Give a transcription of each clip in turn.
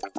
What's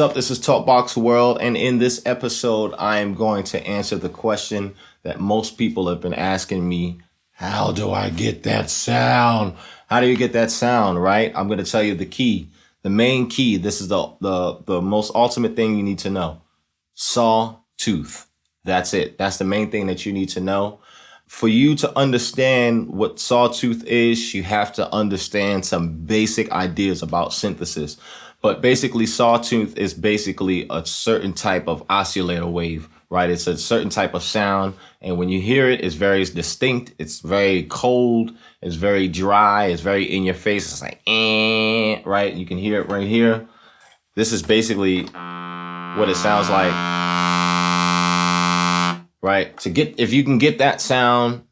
up? This is Talkbox World, and in this episode, I am going to answer the question that most people have been asking me: how do I get that sound? How do you get that sound, right? I'm going to tell you the key, the main key. This is the most ultimate thing you need to know. Sawtooth. That's it. That's the main thing that you need to know. For you to understand what sawtooth is, you have to understand some basic ideas about synthesis. But basically, sawtooth is basically a certain type of oscillator wave, right? It's a certain type of sound. And when you hear it, it's very distinct. It's very cold. It's very dry. It's very in your face. It's like, right? You can hear it right here. This is basically what it sounds like, right? If you can get that sound,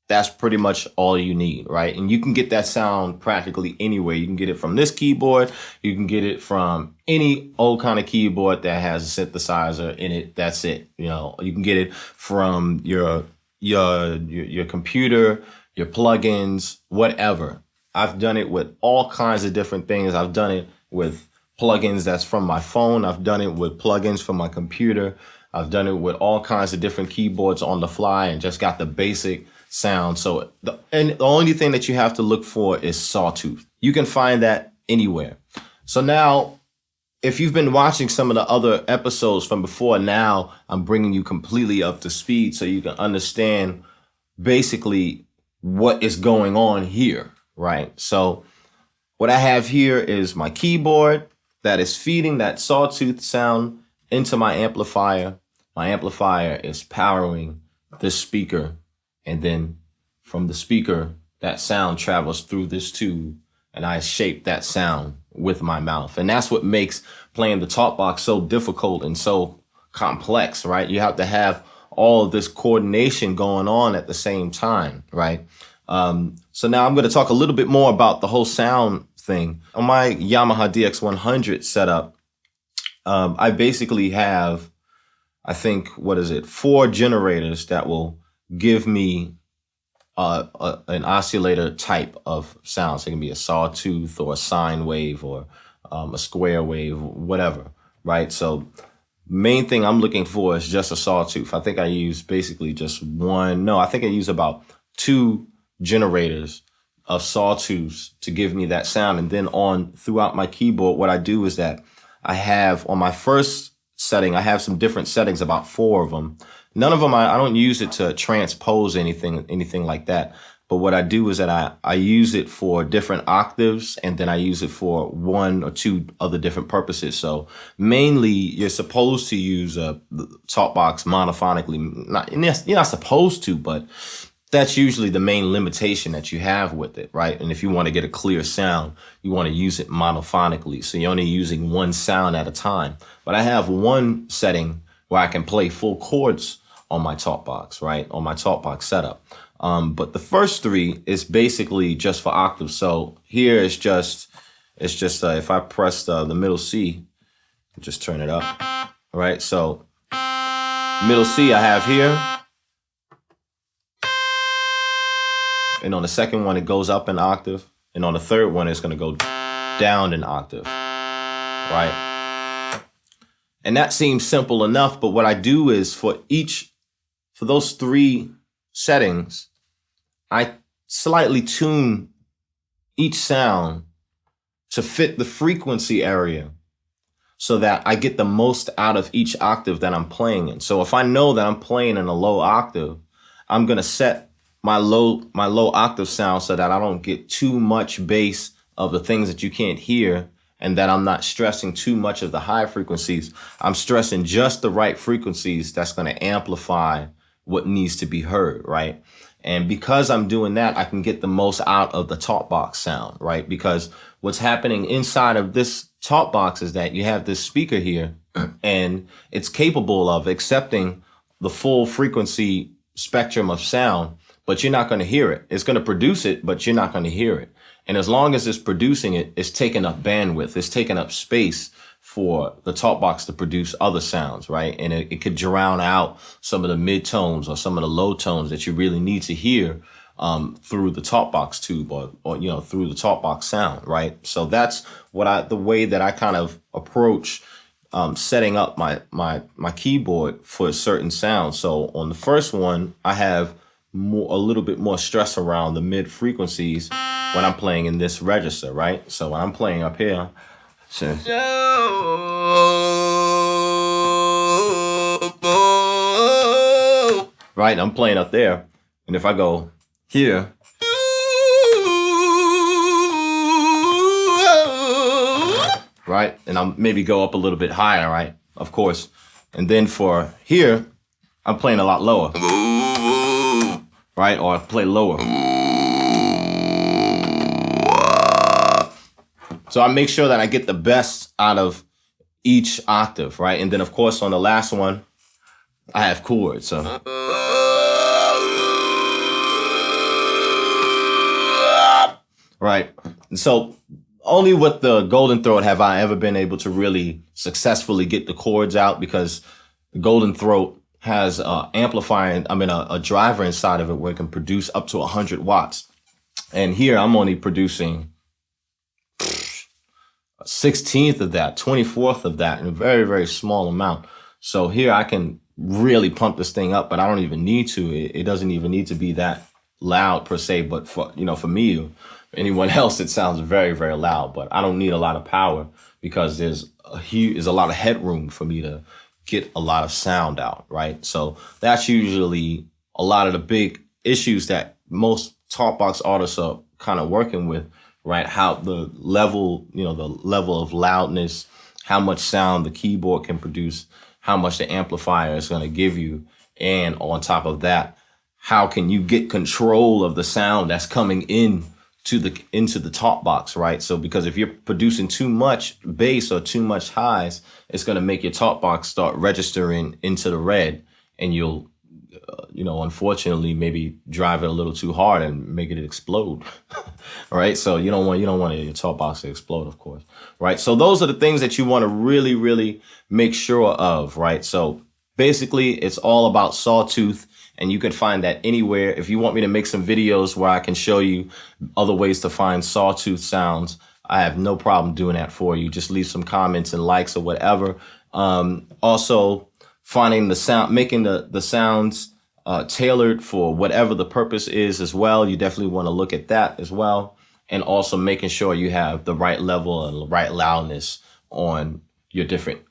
that's pretty much all you need, right? And you can get that sound practically anywhere. You can get it from this keyboard. You can get it from any old kind of keyboard that has a synthesizer in it. That's it. You know, you can get it from your computer, your plugins, whatever. I've done it with all kinds of different things. I've done it with plugins that's from my phone. I've done it with plugins from my computer. I've done it with all kinds of different keyboards on the fly and just got the basic sound. So the only thing that you have to look for is sawtooth. You can find that anywhere. So now, if you've been watching some of the other episodes from before, now I'm bringing you completely up to speed so you can understand basically what is going on here, right? So what I have here is my keyboard that is feeding that sawtooth sound into my amplifier. My amplifier is powering this speaker. And then from the speaker, that sound travels through this tube, and I shape that sound with my mouth. And that's what makes playing the Talkbox so difficult and so complex, right? You have to have all of this coordination going on at the same time, right? So now I'm going to talk a little bit more about the whole sound thing. On my Yamaha DX100 setup, I basically have, I think, 4 generators that will give me an oscillator type of sound. So it can be a sawtooth or a sine wave or a square wave, whatever, right? So main thing I'm looking for is just a sawtooth. I think I use basically just I think I use about 2 generators of sawtooths to give me that sound. And then throughout my keyboard, what I do is that I have on my first setting, I have some different settings, about 4 of them. None of them, I don't use it to transpose anything like that. But what I do is that I use it for different octaves, and then I use it for 1 or 2 other different purposes. So mainly you're supposed to use the Talkbox monophonically. You're not supposed to, but that's usually the main limitation that you have with it, right? And if you want to get a clear sound, you want to use it monophonically. So you're only using 1 sound at a time. But I have 1 setting where I can play full chords on my Talkbox, right? On my Talkbox setup. But the first 3 is basically just for octaves. So here it's just if I press the middle C, just turn it up, all right? So middle C I have here. And on the second one, it goes up an octave. And on the third one, it's going to go down an octave, right? And that seems simple enough. But what I do is for those 3 settings, I slightly tune each sound to fit the frequency area so that I get the most out of each octave that I'm playing in. So if I know that I'm playing in a low octave, I'm going to set my low octave sound so that I don't get too much bass of the things that you can't hear, and that I'm not stressing too much of the high frequencies. I'm stressing just the right frequencies that's going to amplify what needs to be heard, right? And because I'm doing that, I can get the most out of the Talkbox sound, right? Because what's happening inside of this Talkbox is that you have this speaker here, and it's capable of accepting the full frequency spectrum of sound, but you're not going to hear it. It's going to produce it, but you're not going to hear it. And as long as it's producing it, it's taking up bandwidth. It's taking up space for the Talkbox to produce other sounds, right? And it could drown out some of the mid tones or some of the low tones that you really need to hear through the Talkbox tube or through the Talkbox sound, right? So that's the way that I kind of approach setting up my keyboard for a certain sound. So on the first one, I have a little bit more stress around the mid frequencies when I'm playing in this register, right? So when I'm playing up here, right, I'm playing up there, and if I go here, right, and I'll maybe go up a little bit higher, right, of course, and then for here, I'm playing a lot lower, right, or I play lower. So I make sure that I get the best out of each octave, right? And then, of course, on the last one, I have chords. So, right. And so only with the Golden Throat have I ever been able to really successfully get the chords out, because the Golden Throat has a driver inside of it where it can produce up to 100 watts. And here I'm only producing 1/16 of that, 24th of that, in a very, very small amount. So here I can really pump this thing up, but I don't even need to. It doesn't even need to be that loud per se, but for me or anyone else, it sounds very, very loud. But I don't need a lot of power, because there's a lot of headroom for me to get a lot of sound out, right? So that's usually a lot of the big issues that most Talkbox artists are kind of working with, right? How the level of loudness, how much sound the keyboard can produce, how much the amplifier is going to give you. And on top of that, how can you get control of the sound that's coming into the Talkbox, right? So because if you're producing too much bass or too much highs, it's going to make your Talkbox start registering into the red, and you'll unfortunately, maybe drive it a little too hard and make it explode, right? So you don't want your Talkbox to explode, of course, right? So those are the things that you want to really, really make sure of, right? So basically, it's all about sawtooth, and you can find that anywhere. If you want me to make some videos where I can show you other ways to find sawtooth sounds, I have no problem doing that for you. Just leave some comments and likes or whatever. Also, finding the sound, making the sounds tailored for whatever the purpose is as well. You definitely want to look at that as well. And also making sure you have the right level and the right loudness on your different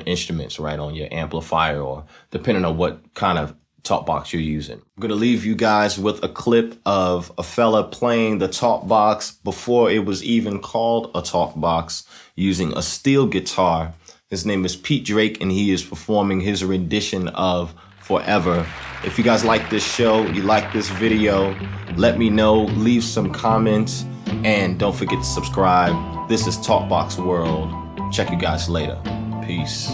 instruments, right? On your amplifier, or depending on what kind of Talkbox you're using. I'm going to leave you guys with a clip of a fella playing the Talkbox before it was even called a Talkbox, using a steel guitar. His name is Pt.3, and he is performing his rendition of Forever. If you guys like this show, you like this video, let me know, leave some comments, and don't forget to subscribe. This is Talkbox World. Check you guys later. Peace.